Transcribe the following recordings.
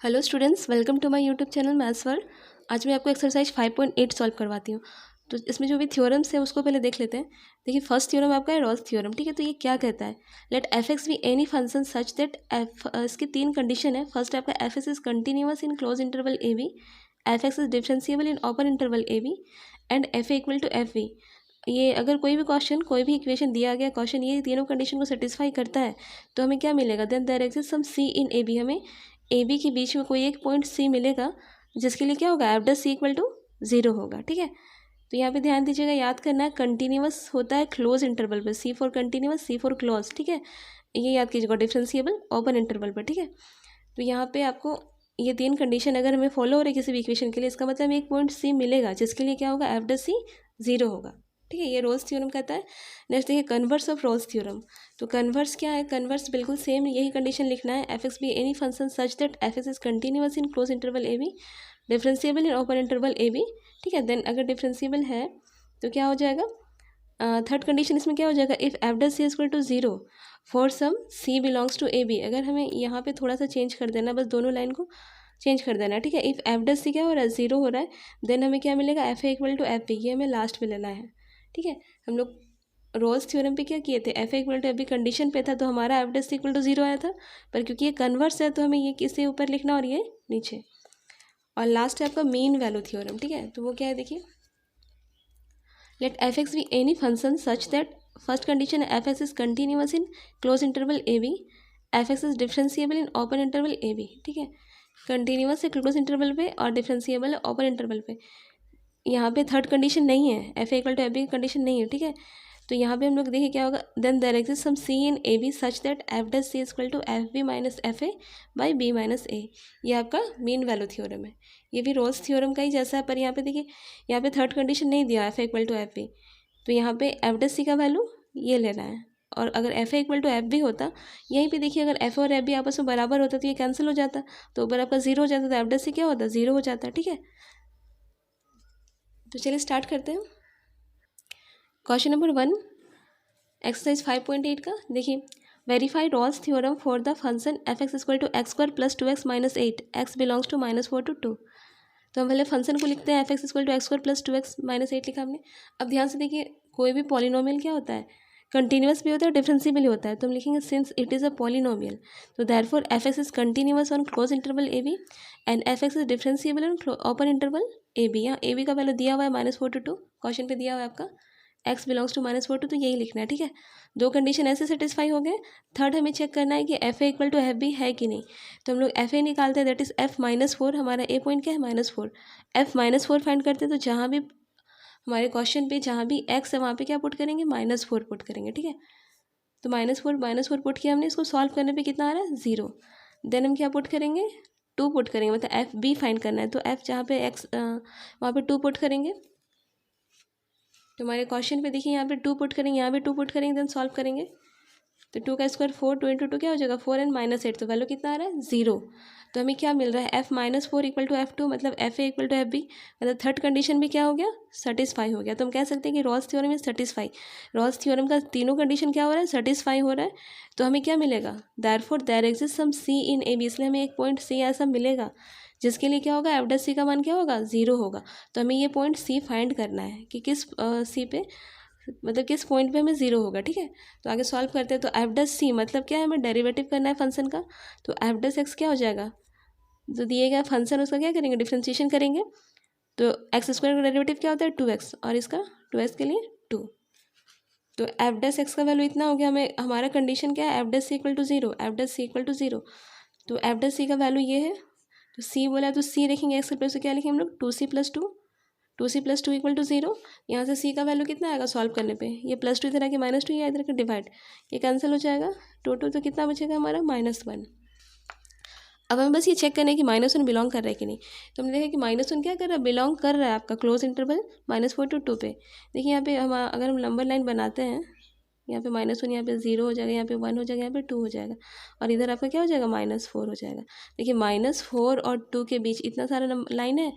Hello students, welcome to my YouTube channel maths world. आज मैं आपको एक्सरसाइज 5.8 सॉल्व करवाती हूँ। तो इसमें जो भी थ्योरम्स है उसको पहले देख लेते हैं। देखिए, फर्स्ट थ्योरम आपका है रॉल्स थ्योरम। ठीक है, तो ये क्या कहता है? Let f x be any function such that f, इसकी तीन कंडीशन है। फर्स्ट आपका f x is continuous in close interval A b, f x is differentiable in open interval A B, and f a equal to f v. ये अगर कोई भी question, कोई भी इक्वेशन दिया गया क्वेश्चन ये तीनों कंडीशन को सेटिस्फाई करता है तो हमें क्या मिलेगा? Then there exist some C in A b. हमें ए बी के बीच में कोई एक पॉइंट सी मिलेगा जिसके लिए क्या होगा? F dash c equal to zero होगा। ठीक है, तो यहाँ पे ध्यान दीजिएगा, याद करना है कंटिन्यूअस होता है क्लोज इंटरवल पर, C for continuous, C for close. ठीक है, ये याद कीजिएगा। डिफरेंशिएबल ओपन इंटरवल पर। ठीक है, तो यहाँ पे आपको ये तीन कंडीशन अगर हमें फॉलो हो रही है किसी भी इक्वेशन के लिए, इसका मतलब एक पॉइंट सी मिलेगा जिसके लिए क्या होगा? एफ डस सी जीरो होगा। ठीक है, ये रोल्स थ्योरम कहता है। नेक्स्ट देखिए कन्वर्स ऑफ रोल्स थ्योरम। तो कन्वर्स क्या है? कन्वर्स बिल्कुल सेम यही कंडीशन लिखना है। F x be any function such that f x is continuous in close interval A b, differentiable in open interval A B. ठीक है, देन अगर डिफरेंशिएबल है तो क्या हो जाएगा? थर्ड कंडीशन इसमें क्या हो जाएगा? If f dash c is equal to zero for some c belongs to a b. अगर हमें यहाँ पे थोड़ा सा चेंज कर देना, बस दोनों लाइन को चेंज कर देना है। ठीक है, इफ़ एफ डस सी क्या हो रहा है? जीरो हो रहा है, देन हमें क्या मिलेगा? F a equal to F b. ये हमें लास्ट में लेना है। ठीक है, हम लोग रोल्स थ्योरम पे क्या किए थे? F a equal to F b condition पे था तो हमारा f dash c equal to zero आया था, पर क्योंकि ये कन्वर्स है तो हमें ये किससे ऊपर लिखना और ये नीचे। और लास्ट है आपका मीन वैल्यू थ्योरम। ठीक है, तो वो क्या है देखिए, let f x be any function such that, first condition है f x is continuous in close interval A b, f x is differentiable in open interval A B. ठीक है, कंटिन्यूअस है क्लोज इंटरवल पे और differentiable है open interval पे। यहाँ पे थर्ड कंडीशन नहीं है, f a equal to F b condition नहीं है। ठीक है, तो यहाँ पे हम लोग देखिए क्या होगा? Then there exist some C in A B such that f dash c is equal to F B minus F A by B minus a. ये आपका मीन वैल्यू थ्योरम है। ये भी रोल्स थ्योरम का ही जैसा है, पर यहाँ पे देखिए यहाँ पे थर्ड कंडीशन नहीं दिया f a equal to F b, तो यहाँ पे एफ डस सी का वैल्यू ये लेना है। और अगर f a equal to F b होता, यहीं पे देखिए अगर एफ और एफ बी आपस में बराबर होता तो ये कैंसिल हो जाता, तो ऊपर आपका जीरो हो जाता, तो एफ डस सी क्या होता? जीरो हो जाता। ठीक है, तो चलिए स्टार्ट करते हैं। क्वेश्चन नंबर 1, एक्सरसाइज 5.8 का देखिए, verify Rolle's theorem for the function f x equal to x square plus two x minus eight, x belongs to minus four to two. तो हम पहले फंक्शन को लिखते हैं, f x equal to x square plus two x minus eight लिखा हमने। अब ध्यान से देखिए, कोई भी पॉलिनोमियल क्या होता है? कंटिन्यूअस भी होता है, डिफरेंशिएबल भी होता है। तो हम लिखेंगे since it is a polynomial, तो therefore f x is continuous on close interval A B and F x is differentiable on open interval A b. यहाँ ए बी का वैल्यू दिया हुआ है minus four to two, question पे दिया हुआ है आपका x belongs to minus four two, तो यही लिखना है। ठीक है, दो कंडीशन ऐसे सेटिस्फाई हो गए। थर्ड हमें चेक करना है कि f a equal to F b है कि नहीं। तो हम लोग एफ ए निकालते हैं, that is F minus four. हमारा ए पॉइंट क्या है? Minus four. F minus four find करते हैं, तो जहाँ भी हमारे क्वेश्चन पे जहाँ भी एक्स है वहाँ पे क्या पुट करेंगे? माइनस फोर पुट करेंगे। ठीक है, तो माइनस फोर पुट किया हमने। इसको सॉल्व करने पे कितना आ रहा है? जीरो। देन हम क्या पुट करेंगे? टू पुट करेंगे, मतलब एफ बी फाइंड करना है, तो एफ जहाँ पे एक्स वहाँ पे टू पुट करेंगे। तो हमारे क्वेश्चन पे देखिए यहाँ पे टू पुट करेंगे, यहाँ पे टू पुट करेंगे, देन सॉल्व करेंगे। तो टू का square four, two into two क्या हो जाएगा? फोर एंड माइनस एट, तो वैल्यू कितना आ रहा है? जीरो। तो हमें क्या मिल रहा है? F minus four equal to f two, मतलब f a equal to F b, मतलब थर्ड कंडीशन भी क्या हो गया? सेटिस्फाई हो गया। तो हम कह सकते हैं कि Rolle's theorem is satisfy. Rolle's theorem का तीनों कंडीशन क्या हो रहा है? सेटिस्फाई हो रहा है। तो हमें क्या मिलेगा? Therefore there exist some C in A b, इसलिए हमें एक पॉइंट सी ऐसा मिलेगा जिसके लिए क्या होगा? एफ डस सी का मान क्या होगा? जीरो होगा। तो हमें ये पॉइंट सी फाइंड करना है कि किस सी पे, मतलब किस पॉइंट पे हमें जीरो होगा। ठीक है, तो आगे सॉल्व करते हैं। तो एफ डस सी मतलब क्या है? हमें डेरिवेटिव करना है फंक्शन का, तो एफ डस एक्स क्या हो जाएगा? जो दिए गया फंक्शन उसका क्या करेंगे? डिफ्रेंशिएशन करेंगे। तो एक्स स्क्वायर का डेरिवेटिव क्या होता है? टू एक्स, और इसका टू एक्स के लिए टू। तो एफ डस एक्स का वैल्यू इतना हो गया। हमें हमारा कंडीशन क्या है? F dash c equal to zero, f dash c equal to zero. तो एफ डस सी का वैल्यू ये है। तो सी बोला तो सी लिखेंगे, एक्स के प्लेस क्या लिखेंगे हम लोग? Two c plus two, two c plus two equal to zero. यहाँ से सी का वैल्यू कितना आएगा सॉल्व करने पे? ये प्लस टू इधर आके माइनस टू, या इधर के डिवाइड, ये कैंसिल हो जाएगा। टू तो कितना बचेगा हमारा? Minus one. अब हमें बस ये चेक करना है कि माइनस वन बिलोंग कर रहा है कि नहीं। तो हमने देखा कि माइनस वन क्या कर रहा है? बिलोंग कर रहा है आपका close interval minus four to two पे। देखिए यहाँ पे हम अगर हम नंबर लाइन बनाते हैं, यहाँ पे माइनस वन, यहाँ पे जीरो हो जाएगा, यहाँ पे वन हो जाएगा, यहाँ पे टू हो जाएगा, और इधर आपका क्या हो जाएगा? माइनस फोर हो जाएगा। देखिए माइनस फोर और टू के बीच इतना सारा लाइन है,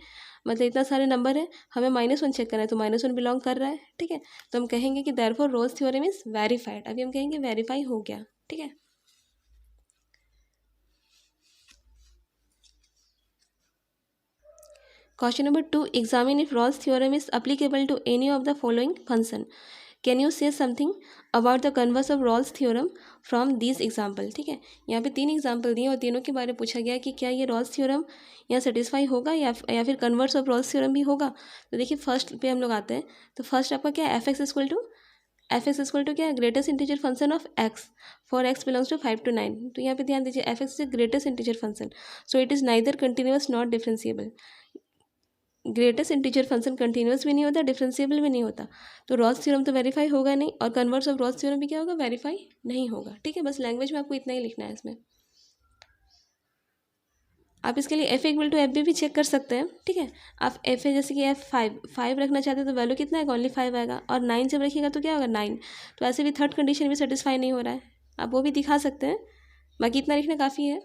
मतलब इतना सारे नंबर है, हमें माइनस वन चेक करना है, तो माइनस वन बिलोंग कर रहा है। ठीक है, तो हम कहेंगे कि therefore Rolle's theorem is verified. अभी हम कहेंगे वेरीफाई हो गया। ठीक है, question number 2, examine if Rolle's theorem is applicable to any of the following function. Can you say something about the converse of Rolle's theorem from this example. ठीक है, यहाँ पे 3 एग्जाम्पल दिए और तीनों के बारे में पूछा गया कि क्या ये रॉल्स थ्योरम यहाँ सेटिस्फाई होगा या फिर कन्वर्स ऑफ रॉल्स थ्योरम भी होगा। तो देखिए फर्स्ट पे हम लोग आते हैं। तो फर्स्ट आपका क्या है, एफ एक्स इक्वल टू क्या है, greatest integer function of x for x belongs to 5 to 9। तो यहाँ पे ध्यान दीजिए, f x is greatest integer function, so it is neither continuous not differentiable. Greatest integer function continuous भी नहीं होता, डिफरेंशिएबल भी नहीं होता, तो रॉल्स थ्योरम तो वेरीफाई होगा नहीं, और कन्वर्स ऑफ रॉल्स थ्योरम भी क्या होगा, वेरीफाई नहीं होगा। ठीक है, बस लैंग्वेज में आपको इतना ही लिखना है इसमें। आप इसके लिए एफ इक्वल टू एफ भी चेक कर सकते हैं। ठीक है, आप एफ है जैसे कि एफ 5 रखना चाहते हैं तो वैल्यू कितना है, ओनली 5 आएगा, और 9 जब रखिएगा तो क्या होगा 9। तो ऐसे भी थर्ड कंडीशन भी सेटिस्फाई नहीं हो रहा है, आप वो भी दिखा सकते हैं, बाकी इतना लिखना काफ़ी है।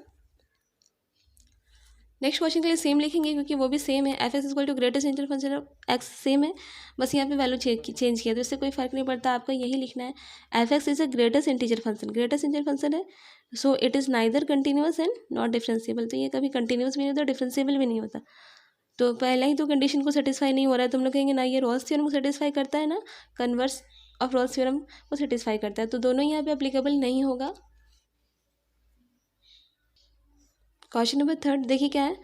नेक्स्ट क्वेश्चन के लिए सेम लिखेंगे क्योंकि वो भी सेम है, f x equal to greatest integer function of x same है, बस यहाँ पे वैल्यू चेंज किया तो इससे कोई फर्क नहीं पड़ता, आपका यही लिखना है। F x is a greatest integer function है, so it is neither continuous and not differentiable. तो ये कभी कंटिन्यूअस भी नहीं होता, डिफरेंशिएबल भी नहीं होता, तो पहला ही तो कंडीशन को सेटिस्फाई नहीं हो रहा है, तो हम लोग कहेंगे ना ये रॉल्स थ्योरम को सेटिस्फाई करता है ना कन्वर्स ऑफ रॉल्स थ्योरम को सेटिस्फाई करता है, तो दोनों यहाँ पे अप्लीकेबल नहीं होगा। क्वेश्चन नंबर 3 देखिए क्या है,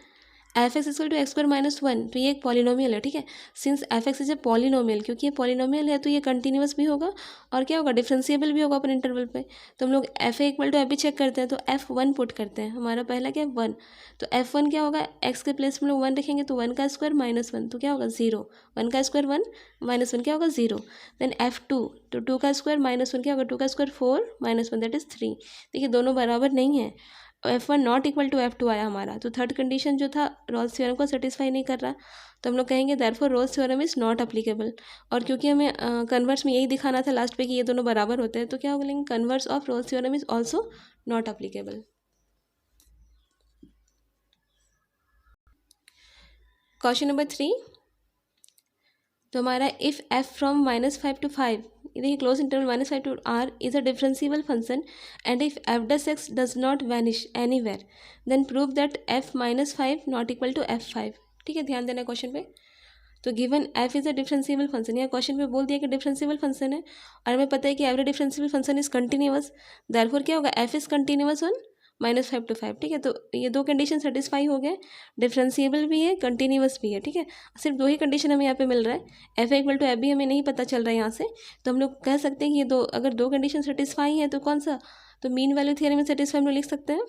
f x equal to x square minus 1। तो ये एक पॉलिनोमियल है। ठीक है, since f x is a polynomial, क्योंकि ये पॉलिनोमियल है तो ये कंटिन्यूअस भी होगा और क्या होगा, डिफरेंशिएबल भी होगा अपन इंटरवल पे। तो हम लोग f a equal to f भी चेक करते हैं, तो एफ 1 पुट करते हैं, हमारा पहला क्या है 1, तो एफ 1 क्या होगा, एक्स के प्लेस में लोग 1 रखेंगे तो 1 का स्क्वायर माइनस 1 तो क्या होगा 0, 1 का स्क्वायर 1 माइनस 1 क्या होगा 0। देन एफ 2, तो 2 का स्क्वायर माइनस 1 क्या होगा, 2 का स्क्वायर 4 माइनस 1 दैट इज 3। देखिए दोनों बराबर नहीं है, F1 not equal to F2 आया हमारा, तो थर्ड कंडीशन जो था रॉल्स थ्योरम को सेटिस्फाई नहीं कर रहा, तो हम लोग कहेंगे therefore Rolle's theorem is not applicable. और क्योंकि हमें कन्वर्स में यही दिखाना था लास्ट पे कि ये दोनों बराबर होते हैं, तो क्या बोलेंगे, converse of Rolle's theorem is also not applicable. Question number 3, तो हमारा इफ़ एफ फ्रॉम -5 to 5, देखिए close interval -5 to r is a differentiable function, and if f dash x does not vanish anywhere then prove that f -5 not equal to f5। ठीक है, ध्यान देना question पे। तो given f is a differentiable function, यहाँ question पे बोल दिया कि डिफरेंशिएबल फंक्शन है, और हमें पता है कि every differentiable function is continuous, therefore क्या होगा, f is continuous on -5 to 5। ठीक है, तो ये दो कंडीशन सेटिस्फाई हो गए, डिफरेंशिएबल भी है कंटिन्यूअस भी है। ठीक है, सिर्फ दो ही कंडीशन हमें यहाँ पे मिल रहा है, एफ इक्वल टू एफ भी हमें नहीं पता चल रहा है यहाँ से, तो हम लोग कह सकते हैं कि ये दो, अगर दो कंडीशन सेटिस्फाई है तो कौन सा, तो मीन वैल्यू थ्योरम में सेटिस्फाई हम लोग लिख सकते हैं।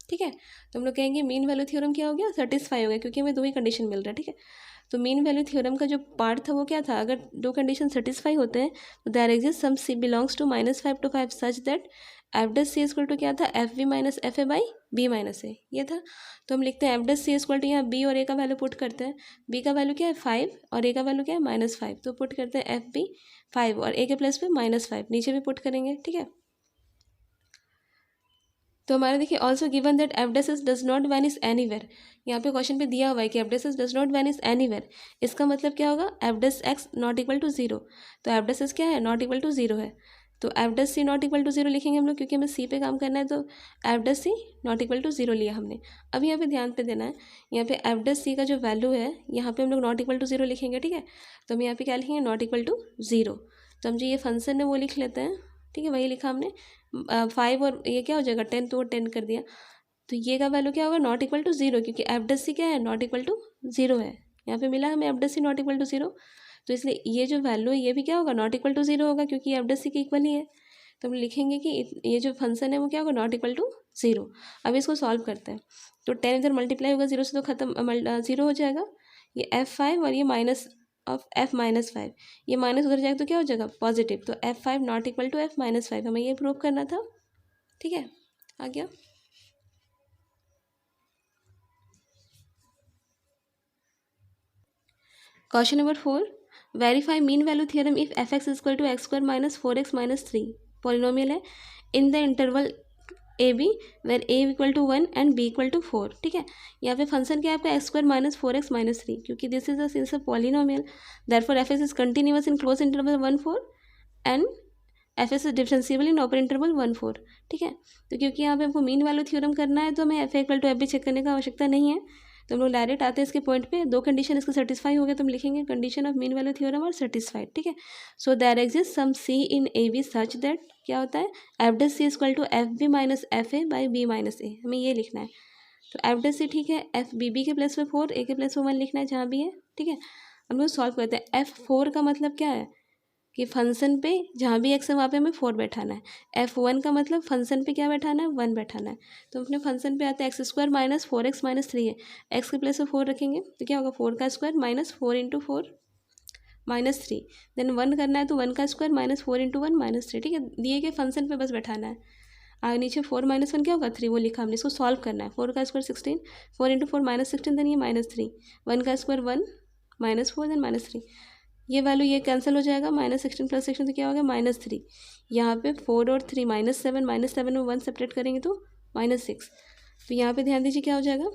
ठीक है, तो हम लोग कहेंगे मीन वैल्यू थ्योरम क्या हो गया, सेटिस्फाई हो गया, क्योंकि हमें दो ही कंडीशन मिल रहा है। ठीक है, तो मीन वैल्यू थ्योरम का जो पार्ट था वो क्या था, अगर दो कंडीशन सेटिस्फाई होते हैं तो there exist some c belongs to -5 to 5 such that f dash c equal to क्या था, f B minus F A by B minus a, ये था। तो हम लिखते हैं f dash c equal to, यहाँ बी और ए का वैल्यू पुट करते हैं, बी का वैल्यू क्या है 5 और ए का वैल्यू क्या है -5, तो पुट करते हैं एफ बी 5 और ए के प्लस पे -5, नीचे भी पुट करेंगे। ठीक है, तो हमारा देखिए also given that f dash s does not vanish anywhere, यहाँ पे क्वेश्चन पे दिया हुआ है कि f dash s does not vanish anywhere, इसका मतलब क्या होगा, f dash x not equal to 0, तो एफ डस एस क्या है, नॉट इक्वल टू 0 है, तो f dash C not equal to 0 लिखेंगे हम लोग, क्योंकि हमें सी पे काम करना है, तो f dash C not equal to 0 लिया हमने। अब यहाँ पे ध्यान पे देना है, यहाँ पे एफ डस सी का जो वैल्यू है यहाँ पे हम लोग नॉट इक्वल टू 0 लिखेंगे। ठीक है, तो हम यहाँ पे क्या लिखेंगे, नॉट इक्वल टू 0, तो हम जो ये फंक्शन है वो लिख लेते हैं। ठीक है, वही लिखा हमने, 5 और ये क्या हो जाएगा 10, तो 10 कर दिया, तो ये का वैल्यू क्या होगा, नॉट इक्वल टू 0, क्योंकि एफ डस सी क्या है, नॉट इक्वल टू 0 है, यहाँ पे मिला हमें F dash C not equal to 0, तो इसलिए ये जो वैल्यू है ये भी क्या होगा, नॉट इक्वल टू 0 होगा, क्योंकि एफ डस सी के इक्वल ही है, तो हम लिखेंगे कि ये जो फंक्शन है वो क्या होगा, नॉट इक्वल टू 0। अब इसको सॉल्व करते हैं, तो 10 इधर मल्टीप्लाई होगा 0 से तो खत्म, 0 हो जाएगा, ये f5 और ये माइनस ऑफ f -5, ये माइनस उधर जाएगा तो क्या हो जाएगा पॉजिटिव, तो f5 not equal to f -5, हमें ये प्रूव करना था। ठीक है, आ गया। Question number 4, verify mean value theorem if f x equal to x square minus 4x minus 3 polynomial है in the interval A b where a equal to 1 and b equal to 4। ठीक है, यहाँ पे फंक्शन क्या है आपका, x square minus 4x minus 3, क्योंकि this is a polynomial, therefore f x is continuous in close interval 1 4 and F S is differentiable in open interval 1 4। ठीक है, तो क्योंकि यहाँ पे हमको मीन वैल्यू थ्योरम करना है तो हमें एफ इक्वल टू एफ भी चेक करने का आवश्यकता नहीं है, तो हम लोग डायरेक्ट आते हैं इसके पॉइंट पे, दो कंडीशन इसका सेटिस्फाई हो गया तो हम लिखेंगे condition of mean value theorem और सेटिस्फाइड, ठीक है। So there exist some C in A B such that क्या होता है, f dash C equal to F B minus F A by B minus a, हमें ये लिखना है। तो एफ डैश सी ठीक है, एफ बी बी के प्लेस पे 4, ए के प्लेस पे 1 लिखना है जहाँ भी है, ठीक है। हम लोग सॉल्व करते हैं। F4 का मतलब क्या है कि फंक्शन पे जहाँ भी एक्स है वहाँ पे हमें 4 बैठाना है। F1 का मतलब फंक्शन पे क्या बैठाना है, 1 बैठाना है। तो अपने फंक्शन पे आते हैं x square minus 4x minus 3 है, एक्स के प्लेस पे 4 रखेंगे तो क्या होगा 4 का square minus 4 into 4 minus 3, then 1 करना है तो 1 का स्क्वायर माइनस 4 इंटू 1 माइनस 3, ठीक है। दिए गए फंक्शन पे बस बैठाना है। आगे नीचे 4 माइनस 1 क्या होगा 3, वो लिखा हमने, इसको सॉल्व करना है। 4 का स्क्वायर 16, 4 इंटू 4 माइनस 16, देन ये माइनस 3, 1 का स्क्वायर 1 माइनस 4 देन माइनस 3, ये वैल्यू ये कैंसिल हो जाएगा, माइनस 16 प्लस 16 तो क्या हो गया माइनस 3। यहाँ पे 4 और 3 माइनस 7 में 1 सेपरेट करेंगे तो माइनस 6। तो यहाँ पे ध्यान दीजिए क्या हो जाएगा,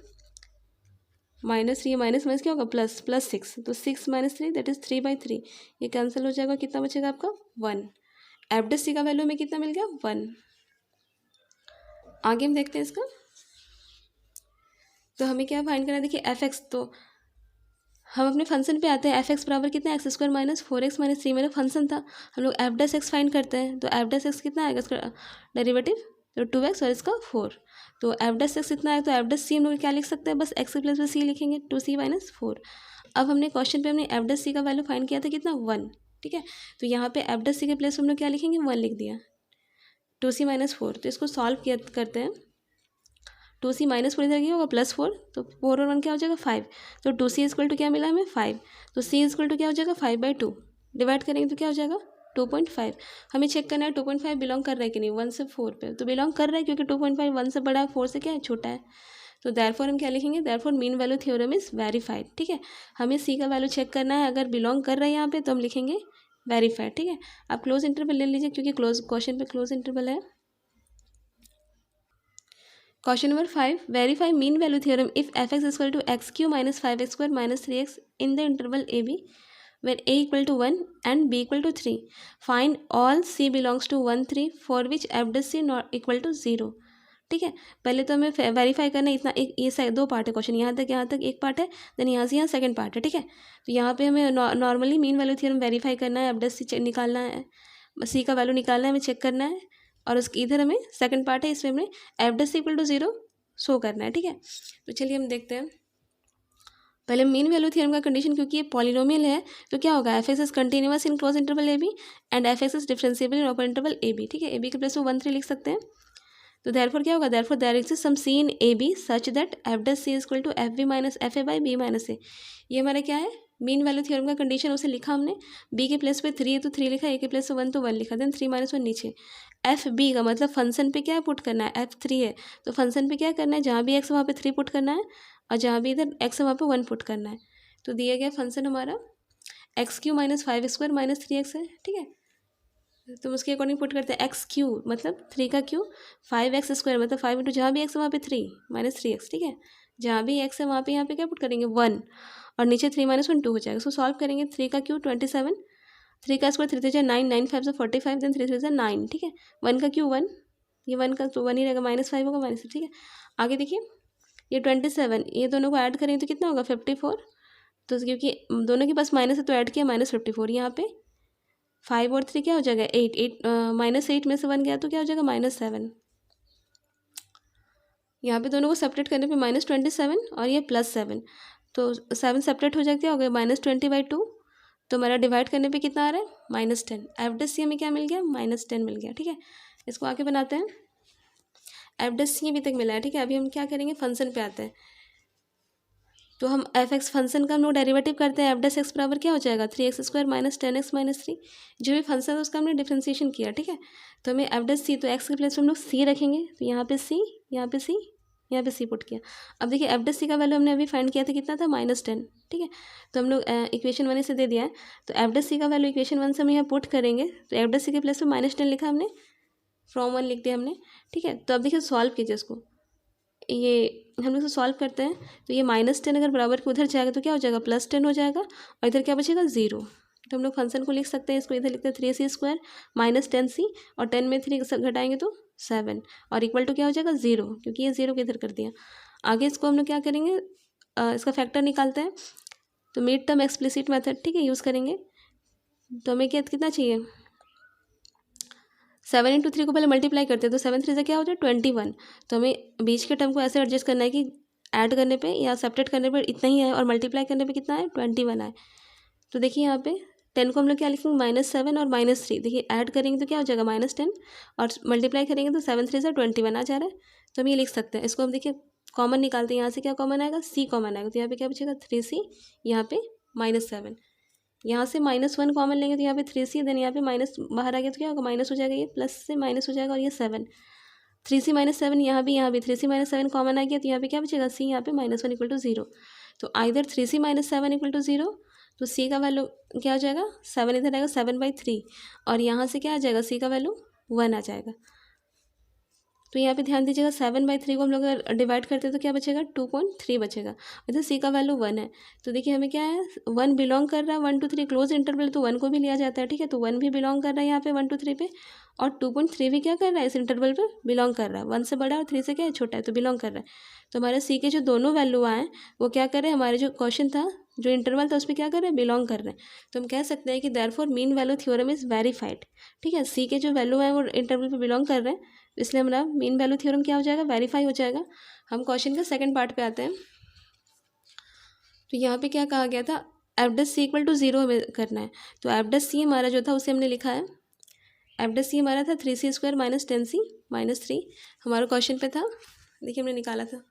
माइनस 3 माइनस माइनस क्या होगा प्लस 6, तो 6 माइनस 3 दैट इज 3/3, ये कैंसिल हो जाएगा, कितना बचेगा आपका 1। एफ डैश सी का वैल्यू में कितना मिल गया 1। आगे हम देखते हैं इसका, तो हमें क्या फाइंड करना है, देखिए एफ एक्स, तो हम अपने फंक्शन पे आते हैं। एफ एक्स बराबर कितना, x square minus 4x minus 3 मेरा फंक्शन था, हम लोग एफ डैश एक्स फाइंड करते हैं। तो एफ डैश एक्स कितना आएगा, इसका डेरिवेटिव तो 2x और इसका 4, तो एफ डैश एक्स कितना आएगा, तो एफ डैश सी हम लोग क्या लिख सकते हैं, बस एक्स के प्लेस में सी लिखेंगे, 2c माइनस 4। अब हमने क्वेश्चन पे हमने एफ डैश सी का वैल्यू फाइंड किया था कितना 1, ठीक है। तो यहाँ पे एफ डैश सी के प्लेस हम लोग क्या लिखेंगे 1 लिख दिया, 2c माइनस 4। तो इसको सॉल्व किया करते हैं, 2c माइनस 4 इधर क्या होगा +4, तो 4 और 1 क्या हो जाएगा 5, तो 2c इक्वल टू क्या मिला हमें 5, तो c इक्वल टू क्या हो जाएगा 5/2, डिवाइड करेंगे तो क्या हो जाएगा 2.5। हमें चेक करना है 2.5 बिलोंग कर रहा है कि नहीं 1 से 4 पे, तो बिलोंग कर रहा है क्योंकि 2.5 1 से बड़ा है, 4 से क्या है छोटा है। तो देयरफॉर हम क्या लिखेंगे, therefore mean value theorem is verified, ठीक है। हमें c का वैल्यू चेक करना है, अगर बिलोंग कर रहा है यहाँ पे तो हम लिखेंगे वेरीफाइड, ठीक है। आप क्लोज इंटरवल ले लीजिए क्योंकि क्लोज क्वेश्चन पे क्लोज इंटरवल है। Question number 5. Verify mean value theorem if f(x) is equal to x³ minus 5x square minus 3x in the interval ab where a equal to 1 and b equal to 3. Find all c belongs to 1 3 for which f dash c not equal to 0. ठीक है, पहले तो हमें verify करना है इतना, एक ये दो पार्ट है क्वेश्चन, यहाँ तक एक पार्ट है, देन यहाँ से यहाँ सेकंड पार्ट है, ठीक है। तो यहाँ पे हमें normally mean value theorem verify करना है, एफ डैश सी निकालना है, सी का वैल्यू निकालना है, हमें चेक करना है, और उसकी इधर हमें सेकंड पार्ट है, इसमें हमें F dash C equal to 0 show करना है, ठीक है। तो चलिए हम देखते हैं पहले मीन वैल्यू थ्योरम का कंडीशन, क्योंकि ये पॉलिनोमियल है तो क्या होगा, F x is continuous in close interval A B and F x is differentiable in open interval A B, ठीक है। ए बी के प्लेस में 1 3 लिख सकते हैं। तो देयरफॉर क्या होगा, therefore there exist some C in A B such that F dash c is equal to F B minus F A by B minus a. ये हमारा क्या है, मीन वैल्यू थ्योरम का कंडीशन, उसे लिखा हमने, बी के प्लेस पे 3 है तो 3 लिखा, ए के प्लेस पे 1 तो 1 लिखा, देन 3 माइनस 1 नीचे। एफ बी का मतलब फंक्शन पे क्या पुट करना है, F3 है तो फंक्शन पे क्या करना है, जहाँ भी एक्स वहाँ पे 3 पुट करना है, और जहाँ भी इधर एक्स है वहाँ पे 1 पुट करना है। तो दिया गया फंक्शन हमारा x³ minus 5 square minus 3x है, ठीक है। तो उसके अकॉर्डिंग पुट करते हैं x³ मतलब 3 का क्यू, 5x स्क्वायर मतलब 5 इंटू जहाँ भी x है वहाँ पे 3 माइनस 3x, ठीक है। जहाँ भी x है वहाँ पे यहाँ पे क्या पुट करेंगे 1, और नीचे 3 माइनस 1 2 हो जाएगा। सो सॉल्व करेंगे, 3 का क्यू 27, 3 का स्क्वायर 3 3 9 9 5 45, देन 3 3 9, ठीक है। 1 का क्यू 1, ये 1 का तो 1 ही रहेगा, -5 होगा माइनस, ठीक है। आगे देखिए ये 27, ये दोनों को ऐड करेंगे तो कितना होगा 54, तो क्योंकि दोनों के पास माइनस है तो ऐड किया -54, यहाँ पे 5 और 3 क्या हो जाएगा 8 -8 में से 1 गया तो क्या हो जाएगा -7। यहाँ पे दोनों को सेपरेट करने पे -27 और ये +7, तो 7 सेपरेट हो जाए क्या हो गया -20/2, तो हमारा डिवाइड करने पे कितना आ रहा है -10। एफ डैश सी हमें क्या मिल गया -10 मिल गया, ठीक है। इसको आगे बनाते हैं, एफ डैश सी अभी तक मिला है, ठीक है। अभी हम क्या करेंगे, फंक्शन पे आते हैं। तो हम एफ एक्स फंक्शन का हम लोग डेरिवेटिव करते हैं, एफ डैश एक्स बराबर क्या हो जाएगा 3x square minus 10x minus 3, जो भी फंक्शन है उसका हमने डिफ्रेंसिएशन किया, ठीक है। तो हमें एफ डैश सी, तो एक्स के प्लेस हम लोग सी रखेंगे, तो यहाँ पे सी, यहाँ पे सी, यहाँ पे सी पुट किया। अब देखिए एफ डैश सी का वैल्यू हमने अभी फाइंड किया था कितना था -10, ठीक है। तो हम लोग इक्वेशन 1 से दे दिया है, तो एफ डैश सी का वैल्यू इक्वेशन 1 से हम यहाँ पुट करेंगे, तो एफ डैश सी के प्लेस में -10 लिखा हमने, फ्रॉम 1 लिख दिया हमने, ठीक है। तो अब देखिए सॉल्व कीजिए इसको, ये हम लोग सॉल्व करते हैं, तो ये -10 अगर बराबर के उधर जाएगा तो क्या हो जाएगा +10 हो जाएगा, और इधर क्या बचेगा 0। तो हम लोग फंक्शन को लिख सकते हैं, इसको इधर लिखते हैं 3c स्क्वायर माइनस 10c, और 10 में 3 घटाएंगे तो 7, और इक्वल टू क्या हो जाएगा 0, क्योंकि ये 0 के इधर कर दिया। आगे इसको हम लोग क्या करेंगे, इसका फैक्टर निकालते हैं, तो मिड टर्म एक्सप्लिसिट मेथड, ठीक है, यूज़ करेंगे। तो हमें कितना चाहिए, 7 × 3 को पहले मल्टीप्लाई करते हैं, तो 7 3 से क्या हो जाए 21। तो हमें बीच के टर्म को ऐसे एडजस्ट करना है कि ऐड करने पे या सब्ट्रैक्ट करने पे इतना ही आए और मल्टीप्लाई करने पे कितना है 21 आए। तो देखिए यहाँ पे 10 को हम लोग क्या लिखेंगे -7 और -3, देखिए ऐड करेंगे तो क्या हो जाएगा -10 और मल्टीप्लाई करेंगे तो 7 3 से 21 आ जा रहा है। तो हम ये लिख सकते हैं, इसको हम देखिए कॉमन निकालते हैं, यहाँ से क्या कॉमन आएगा, C कॉमन आएगा, तो यहाँ पे क्या बचेगा 3C, यहाँ पे -7, यहाँ से -1 कॉमन लेंगे तो यहाँ पे 3C, देन यहाँ पे माइनस बाहर आ गया तो क्या होगा माइनस हो जाएगा, ये प्लस से माइनस हो जाएगा और ये 7, 3C -7, यहाँ भी 3C -7 कॉमन आ गया तो यहाँ पे क्या बचेगा C, यहाँ पे -1 = 0। तो आइदर 3C -7 = 0, तो C का वैल्यू क्या हो जाएगा 7, इधर आएगा 7/3 और यहाँ से क्या आ जाएगा C का वैल्यू 1 आ जाएगा। तो यहाँ पे ध्यान दीजिएगा 7/3 को हम लोग अगर डिवाइड करते हैं तो क्या बचेगा 2.3 बचेगा। इधर C का वैल्यू 1 है, तो देखिए हमें क्या है 1 बिलोंग कर रहा है 1 to 3 क्लोज इंटरवल, तो 1 को भी लिया जाता है, ठीक है। तो 1 भी बिलोंग कर रहा है यहाँ पे 1 to 3 पे, और 2.3 भी क्या कर रहा है इस इंटरवल पे बिलोंग कर रहा है, 1 से बड़ा और 3 से क्या है छोटा है, तो बिलोंग कर रहा है। तो हमारे C के जो दोनों वैल्यू आए वो क्या कर रहे हैं, हमारे जो क्वेश्चन था जो इंटरवल था उस पर क्या कर रहे हैं बिलोंग कर रहे हैं। तो हम कह सकते हैं कि therefore mean value theorem is verified, ठीक है। C के जो वैल्यू है वो इंटरवल पे बिलोंग कर रहे हैं, इसलिए हमारा मीन वैल्यू थ्योरम क्या हो जाएगा, वेरीफाई हो जाएगा। हम क्वेश्चन का सेकंड पार्ट पे आते हैं। तो यहाँ पे क्या कहा गया था, f'(c) = 0 हमें करना है। तो f'(c) हमारा जो था उसे हमने लिखा है, f'(c) हमारा था 3C² - 10C - 3, हमारा क्वेश्चन पे था, देखिए हमने निकाला था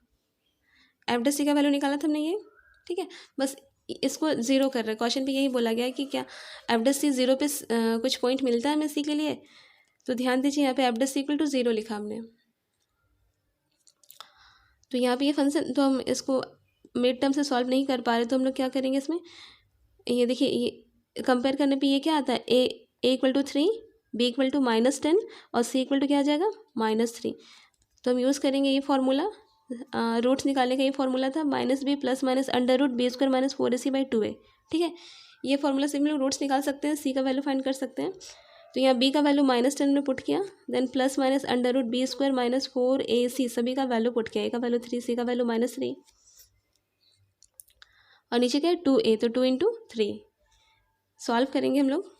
f'(c) का वैल्यू निकाला था हमने ये, ठीक है। बस इसको 0 कर रहे हैं, क्वेश्चन पे यही बोला गया है कि क्या f'(c) 0 पे कुछ पॉइंट मिलता है हमें C के लिए। तो ध्यान दीजिए यहाँ पे f'(c) = 0 लिखा हमने। तो यहाँ पे ये फंक्शन, तो हम इसको मिड टर्म से सॉल्व नहीं कर पा रहे, तो हम लोग क्या करेंगे इसमें, ये देखिए ये कंपेयर करने पे ये क्या आता है, a = 3, b = -10 और c = क्या आ जाएगा -3। तो हम यूज़ करेंगे ये फार्मूला, रूट्स निकालने का ये फार्मूला था -b + -√b² - 4ac/2a, ठीक है। ये फार्मूला से हम लोग रूट्स निकाल सकते हैं, c का वैल्यू फाइंड कर सकते हैं। तो यहाँ b का वैल्यू -10 में पुट किया, then plus minus √b² - 4ac, सभी का वैल्यू पुट किया, a का वैल्यू 3, c का वैल्यू -3 और नीचे क्या है 2a, तो 2 × 3 सॉल्व करेंगे हम लोग।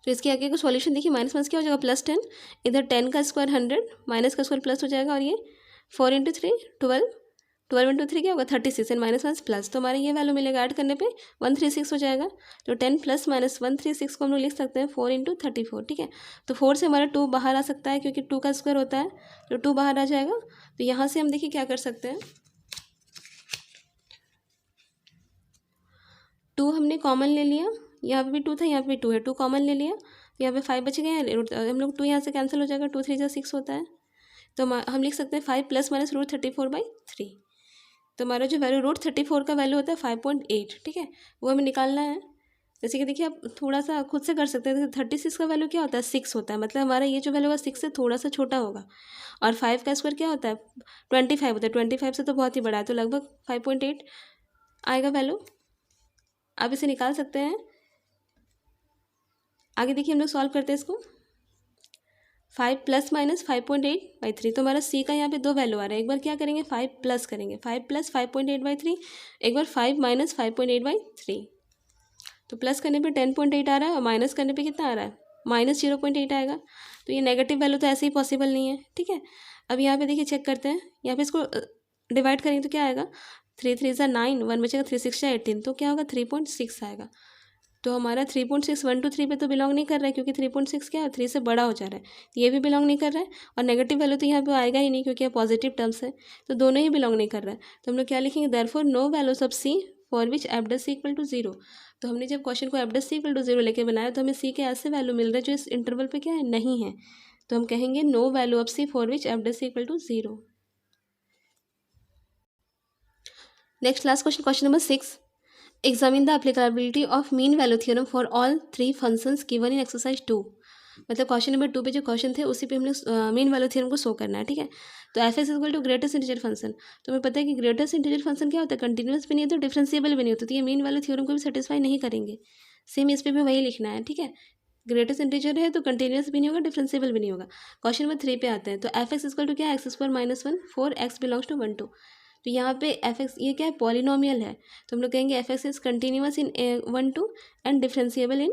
तो इसके आगे का सॉल्यूशन देखिए, माइनस माइनस क्या हो जाएगा +10, इधर 10 का स्क्वायर 100, माइनस का स्क्वायर प्लस हो जाएगा, और ये 4 × 3 12, 12 × 3 क्या होगा 36 एंड माइनस माइनस प्लस, तो हमारे ये वैल्यू मिलेगा, ऐड करने पे 136 हो जाएगा। तो 10 + -136 को हम लोग लिख सकते हैं 4 × 34, ठीक है। तो 4 से हमारा 2 बाहर आ सकता है क्योंकि 2 का स्क्वायर होता है, तो 2 बाहर आ जाएगा। तो यहाँ से हम देखिए क्या कर सकते हैं, 2 हमने कॉमन ले लिया, यहाँ पे भी 2 था, यहाँ पे भी 2 है, 2 कॉमन ले लिया, यहाँ पे 5 बच गए, हम लोग 2 यहाँ से कैंसिल हो जाएगा, 2 3 × 6 होता है। तो हम लिख सकते हैं 5 ± √34/3। तो हमारा जो वैल्यू √34 का वैल्यू होता है 5.8, ठीक है, वो हमें निकालना है। जैसे कि देखिए आप थोड़ा सा खुद से कर सकते हैं, 36 का वैल्यू क्या होता है 6 होता है, मतलब हमारा ये जो वैल्यू होगा 6 से थोड़ा सा छोटा होगा, और 5 का स्क्वायर क्या होता है 25 होता है, 25 से तो बहुत ही बड़ा है, तो लगभग 5.8 आएगा वैल्यू, आप इसे निकाल सकते हैं। आगे देखिए हम लोग सॉल्व करते हैं इसको, 5 ± 5.8/3, तो हमारा C का यहाँ पे 2 वैल्यू आ रहा है, एक बार क्या करेंगे 5 प्लस करेंगे, 5 + 5.8/3, एक बार 5 - 5.8/3, तो प्लस करने पे 10.8 आ रहा है और माइनस करने पे कितना आ रहा है -0.8 आएगा। तो ये नेगेटिव वैल्यू तो ऐसे ही पॉसिबल नहीं है, ठीक है। अब यहाँ पे देखिए चेक करते हैं, यहाँ पे इसको डिवाइड करेंगे तो क्या आएगा 3 3 = 9, 1 बचेगा, 3 6 = 18, तो क्या होगा 3.6 आएगा। तो हमारा 3.6 1 to 3 पे तो बिलोंग नहीं कर रहा है, क्योंकि 3.6 क्या है 3 से बड़ा हो जा रहा है, तो ये भी बिलोंग नहीं कर रहा है, और नेगेटिव वैल्यू तो यहाँ पे आएगा ही नहीं क्योंकि ये पॉजिटिव टर्म्स है, तो दोनों ही बिलोंग नहीं कर रहा है। तो हम लोग क्या लिखेंगे, therefore no values of C for which f'(c) = 0। तो हमने जब क्वेश्चन को f'(c) = 0 लेके बनाया, तो हमें C के ऐसे वैल्यू मिल रहे हैं जो इस इंटरवल पे क्या है नहीं है, तो हम कहेंगे no value of C for which f'(c) = 0। Next last question, question number 6, examine the applicability of mean value theorem for all 3 functions given in exercise 2। मतलब क्वेश्चन नंबर 2 पे जो क्वेश्चन थे उसी पे हमने मीन वैल्यू थ्योरम को show करना है, ठीक है। तो f(x) = ग्रेटेस्ट इंटीजर फंक्शन, तो हमें पता है कि ग्रेटेस्ट इंटीजर फंक्शन क्या होता है, कंटिन्यूस भी नहीं होता, डिफरेंशिएबल भी नहीं होता, तो ये मीन वैल्यू थ्योरम को भी सेटिस्फाई नहीं करेंगे। सेम इस पे भी वही लिखना है, ठीक है। ग्रेटेस्ट इंटीजर है तो कंटिन्यूस भी नहीं होगा, डिफरेंशिएबल भी नहीं होगा। क्वेश्चन नंबर 3 पे आते हैं, तो f(x) = क्या है x² - 1 4 x बिलोंग्स टू 1 2। तो यहाँ पे एफ एक्स ये क्या है, पॉलिनोमियल है, तो हम लोग कहेंगे f x is continuous in 1 2 and differentiable in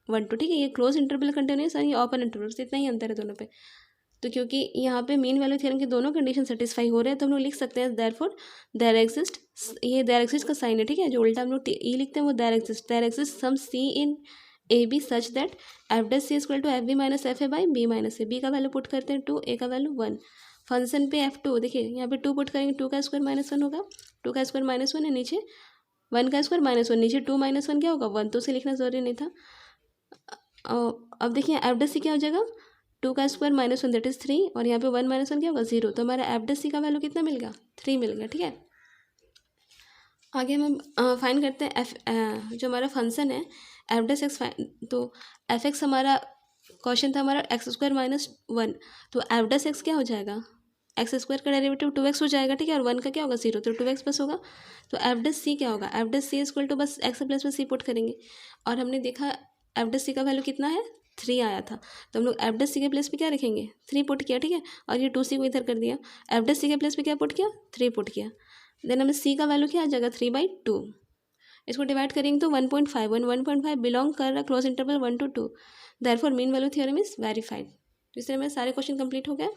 1 2। ठीक है, ये क्लोज इंटरवल कंटिन्यूस और ये ओपन इंटरवल, इतना ही अंतर है दोनों पे। तो क्योंकि यहाँ पे मीन वैल्यू थ्योरम की दोनों कंडीशन सेटिस्फाई हो रहे हैं, तो हम लोग लिख सकते हैं देयरफॉर देयर एग्जिस्ट, ये देयर एग्जिस्ट का साइन है। ठीक है, जो उल्टा हम लोग ई लिखते हैं वो there exist some C in A B such that F dash C equal to F B minus F A by B minus A. B का वैल्यू पुट करते हैं 2, ए का वैल्यू 1। फंक्शन पे F2 देखिए यहाँ पे 2 पुट करेंगे, 2 का स्क्वायर -1 होगा, 2 का स्क्वायर -1 है, नीचे 1 का स्क्वायर -1, नीचे 2 -1 क्या होगा 1, तो उसे लिखना जरूरी नहीं था। अब देखिए एफ डैश सी क्या हो जाएगा, 2 का स्क्वायर -1 दैट इज 3, और यहाँ पे 1 -1 क्या होगा 0, तो हमारा एफ डैश सी का वैल्यू कितना मिल गया 3 मिल गया। ठीक है, आगे हम फाइन करते हैं एफ जो हमारा फंक्शन है एफ डैश एक्स, तो एफ एक्स हमारा क्वेश्चन था हमारा x² -1, तो एफ डैश एक्स क्या हो जाएगा, एक्स स्क्वायर का डेरिवेटिव 2x हो जाएगा। ठीक है, और 1 का क्या होगा 0, तो 2x प्लस होगा। तो एफ डैश सी क्या होगा, F dash C equal to बस एक्स प्लस में सी पुट करेंगे, और हमने देखा एफ डैश सी का वैल्यू कितना है 3 आया था, तो हम लोग एफ डैश सी के प्लेस पे क्या रखेंगे 3 पुट किया। ठीक है, और ये 2c को इधर कर दिया, एफ डैश सी के प्लेस पे क्या पुट किया 3 पुट किया, देन हमें सी का वैल्यू क्या आ जाएगा 3/2। इसको डिवाइड करेंगे तो 1.5 1.5 बिलोंग कर रहा close interval 1 to 2, therefore mean value theorem is verified. तो इससे हमें सारे क्वेश्चन कंप्लीट हो गए।